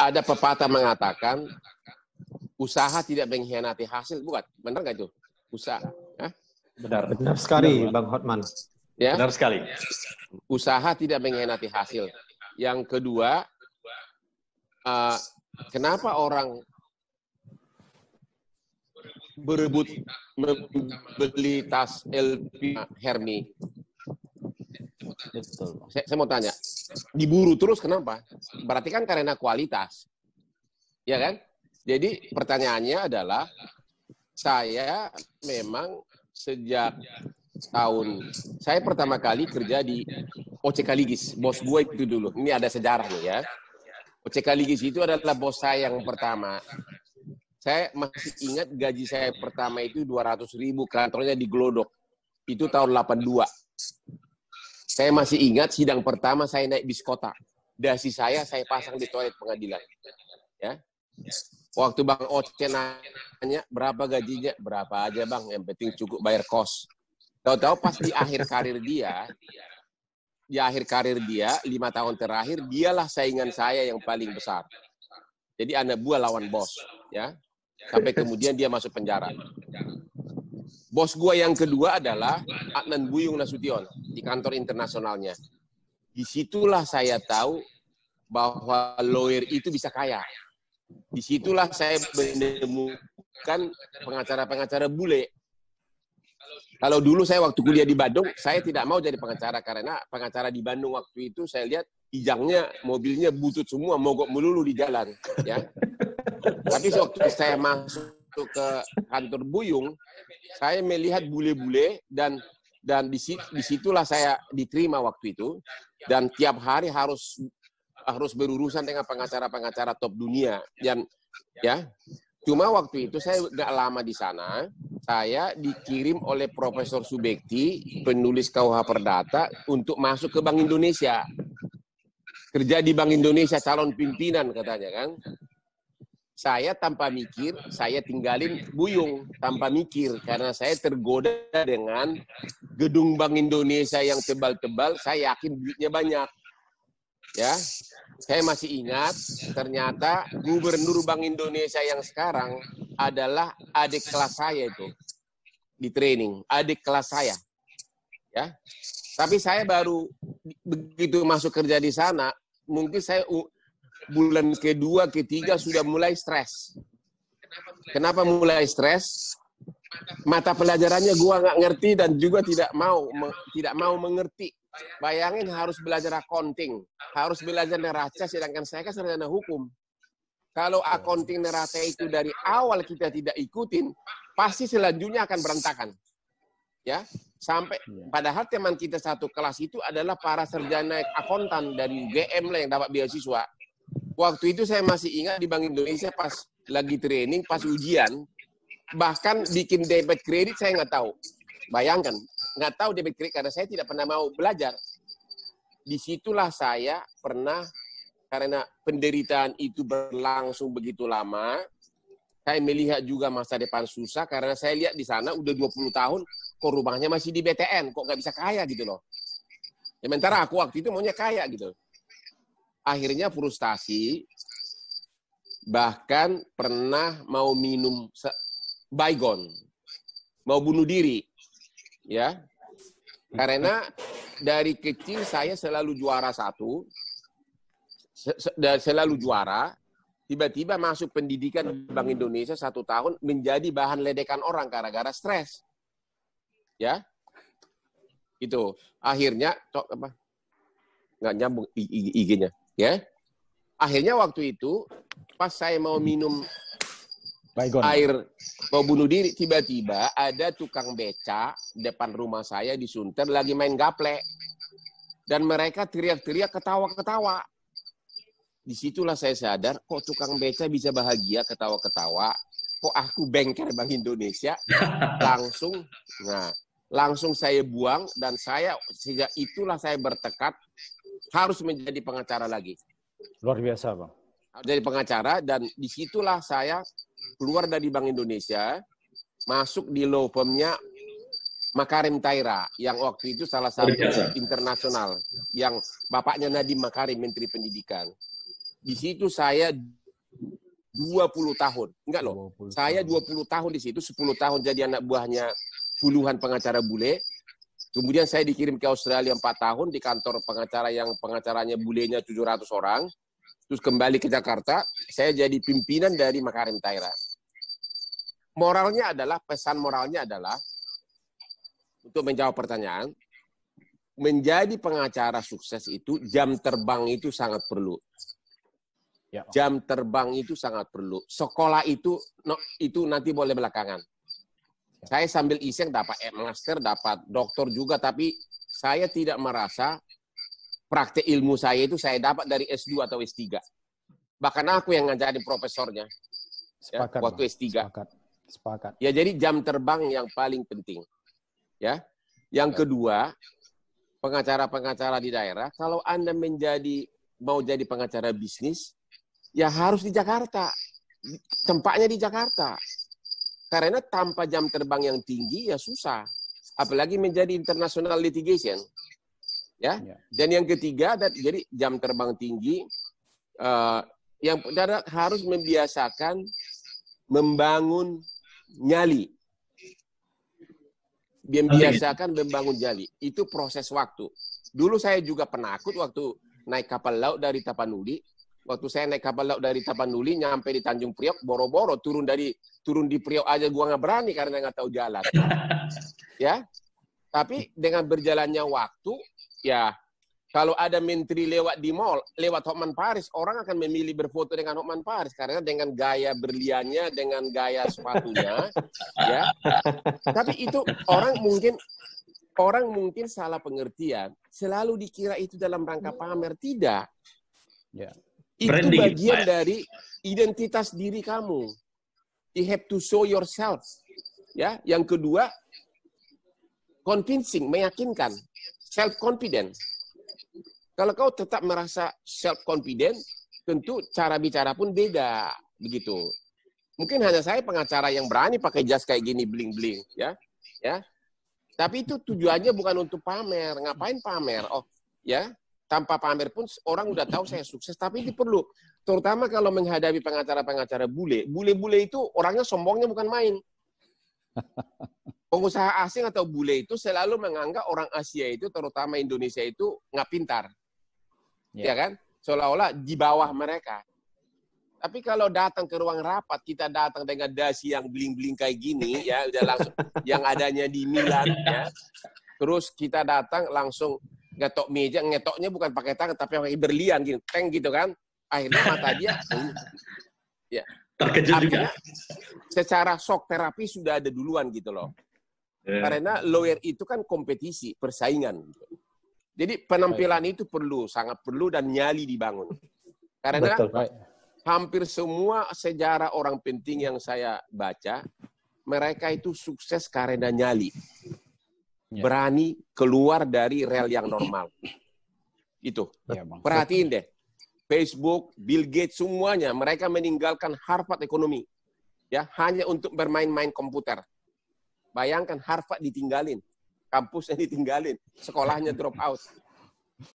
ada pepatah mengatakan usaha tidak mengkhianati hasil, bukan? Benar nggak itu? Usaha. Hah? Benar. Benar sekali, Benar, Bang Hotman. Ya? Benar sekali. Usaha tidak mengkhianati hasil. Yang kedua, kenapa orang berebut membeli tas LV Hermes? Betul. Saya mau tanya, diburu terus kenapa? Berarti kan karena kualitas, ya kan? Jadi pertanyaannya adalah, saya memang sejak saya pertama kali kerja di OCK Ligis, bos gue itu dulu. Ini ada sejarahnya ya. OCK Ligis itu adalah bos saya yang pertama. Saya masih ingat gaji saya pertama itu 200.000, kantornya di Glodok. Itu tahun 82. Saya masih ingat sidang pertama saya naik bis kota. Dasi saya pasang di toilet pengadilan. Ya. Waktu Bang Oce nanya berapa gajinya, berapa aja Bang, yang penting cukup bayar kos. Tahu-tahu pas di akhir karir dia, 5 tahun terakhir, dialah saingan saya yang paling besar. Jadi anak buah lawan bos, ya. Sampai kemudian dia masuk penjara. Bos gua yang kedua adalah Adnan Buyung Nasution di kantor internasionalnya. Disitulah saya tahu bahwa lawyer itu bisa kaya. Disitulah saya menemukan pengacara-pengacara bule. Kalau dulu saya waktu kuliah di Bandung, saya tidak mau jadi pengacara karena pengacara di Bandung waktu itu saya lihat ijangnya, mobilnya butut semua, mogok melulu di jalan, ya. Tapi waktu saya masuk ke kantor Buyung, saya melihat bule-bule dan disitulah saya diterima waktu itu, dan tiap hari harus berurusan dengan pengacara-pengacara top dunia, dan ya. Cuma waktu itu saya nggak lama di sana, saya dikirim oleh Profesor Subekti, penulis KUH Perdata, untuk masuk ke Bank Indonesia. Kerja di Bank Indonesia, calon pimpinan katanya kan. Saya tanpa mikir, saya tinggalin Buyung tanpa mikir, karena saya tergoda dengan gedung Bank Indonesia yang tebal-tebal, saya yakin duitnya banyak. Ya, saya masih ingat ternyata Gubernur Bank Indonesia yang sekarang adalah adik kelas saya itu di training, adik kelas saya. Ya, tapi saya baru begitu masuk kerja di sana, mungkin saya bulan kedua, ketiga sudah mulai stres. Kenapa mulai stres? Mata pelajarannya gua nggak ngerti dan juga tidak mau mengerti. Bayangin harus belajar accounting, harus belajar neraca, sedangkan saya kan sarjana hukum. Kalau accounting neraca itu dari awal kita tidak ikutin, pasti selanjutnya akan berantakan. Ya, sampai padahal teman kita satu kelas itu adalah para sarjana akuntan dari UGM lah yang dapat beasiswa. Waktu itu saya masih ingat di Bank Indonesia pas lagi training, pas ujian, bahkan bikin debit kredit saya nggak tahu. Bayangkan, nggak tahu debit kredit karena saya tidak pernah mau belajar. Disitulah saya pernah, karena penderitaan itu berlangsung begitu lama, saya melihat juga masa depan susah karena saya lihat di sana udah 20 tahun, kok rumahnya masih di BTN, kok nggak bisa kaya gitu loh. Sementara aku waktu itu maunya kaya gitu. Akhirnya frustasi, bahkan pernah mau minum baygon, mau bunuh diri. Ya, karena dari kecil saya selalu juara satu, selalu juara. Tiba-tiba masuk pendidikan di Bank Indonesia 1 tahun menjadi bahan ledekan orang gara-gara stres. Ya, itu akhirnya nggak nyambung IG-nya. Ya, akhirnya waktu itu pas saya mau minum air mau bunuh diri, tiba-tiba ada tukang beca depan rumah saya di Sunter lagi main gaplek. Dan mereka teriak-teriak, ketawa-ketawa. Disitulah saya sadar, kok tukang beca bisa bahagia, ketawa-ketawa. Kok aku bengkel Bank Indonesia? Langsung saya buang, dan sejak itulah saya bertekad harus menjadi pengacara lagi. Luar biasa, Bang. Jadi pengacara, dan disitulah saya keluar dari Bank Indonesia, masuk di law firm-nya Makarim Taira, yang waktu itu salah satu internasional, yang bapaknya Nadiem Makarim, Menteri Pendidikan. Di situ saya 20 tahun. Enggak loh. Saya 20 tahun di situ, 10 tahun jadi anak buahnya puluhan pengacara bule. Kemudian saya dikirim ke Australia 4 tahun di kantor pengacara yang pengacaranya bulenya 700 orang. Terus kembali ke Jakarta, saya jadi pimpinan dari Makarim Taira. Pesan moralnya adalah, untuk menjawab pertanyaan, menjadi pengacara sukses itu, jam terbang itu sangat perlu. Ya. Jam terbang itu sangat perlu. Sekolah itu nanti boleh belakangan. Saya sambil iseng dapat master, dapat doktor juga, tapi saya tidak merasa praktek ilmu saya itu saya dapat dari S2 atau S3. Bahkan aku yang ngajarin profesornya. Sepakat, waktu S3. Sepakat. Ya, jadi jam terbang yang paling penting. Ya. Yang kedua, pengacara-pengacara di daerah, kalau Anda mau jadi pengacara bisnis, ya harus di Jakarta. Tempatnya di Jakarta. Karena tanpa jam terbang yang tinggi ya susah. Apalagi menjadi international litigation. Ya. Dan yang ketiga, jadi jam terbang tinggi, yang harus membiasakan membangun nyali. Membiasakan membangun nyali. Itu proses waktu. Dulu saya juga penakut waktu naik kapal laut dari Tapanuli. Waktu saya naik kapal laut dari Tapanuli nyampe di Tanjung Priok, boro-boro turun di Priok aja gua nggak berani karena nggak tahu jalan. Ya. Tapi dengan berjalannya waktu, ya kalau ada menteri lewat di mall, lewat Hotman Paris, orang akan memilih berfoto dengan Hotman Paris karena dengan gaya berliannya, dengan gaya sepatunya, ya. Tapi itu orang mungkin salah pengertian. Selalu dikira itu dalam rangka pamer, tidak. Ya. Itu bagian dari identitas diri kamu. You have to show yourself. Ya, yang kedua, convincing, meyakinkan, self-confident. Kalau kau tetap merasa self-confident, tentu cara bicara pun beda, begitu. Mungkin hanya saya pengacara yang berani pakai jas kayak gini, bling-bling, ya. Tapi itu tujuannya bukan untuk pamer. Ngapain pamer? Oh, ya. Tanpa pamer pun orang udah tahu saya sukses, tapi itu perlu. Terutama kalau menghadapi pengacara-pengacara bule. Bule-bule itu orangnya sombongnya bukan main. Pengusaha asing atau bule itu selalu menganggap orang Asia itu, terutama Indonesia itu, nggak pintar. Ya kan? Seolah-olah di bawah mereka. Tapi kalau datang ke ruang rapat, kita datang dengan dasi yang bling-bling kayak gini, ya udah langsung yang adanya di Milan, ya. Terus kita datang langsung ngetok meja, ngetoknya bukan pakai tangan tapi pakai berlian gitu, teng gitu kan. Akhirnya mata dia ya. Terkejut juga. Secara shock terapi sudah ada duluan gitu loh. Karena lawyer itu kan kompetisi, persaingan gitu. Jadi penampilan itu sangat perlu dan nyali dibangun. Karena hampir semua sejarah orang penting yang saya baca, mereka itu sukses karena nyali. Berani keluar dari rel yang normal. Itu. Perhatiin deh. Facebook, Bill Gates, semuanya mereka meninggalkan Harvard ekonomi. Ya, hanya untuk bermain-main komputer. Bayangkan Harvard ditinggalin. Kampusnya ditinggalin, sekolahnya drop out.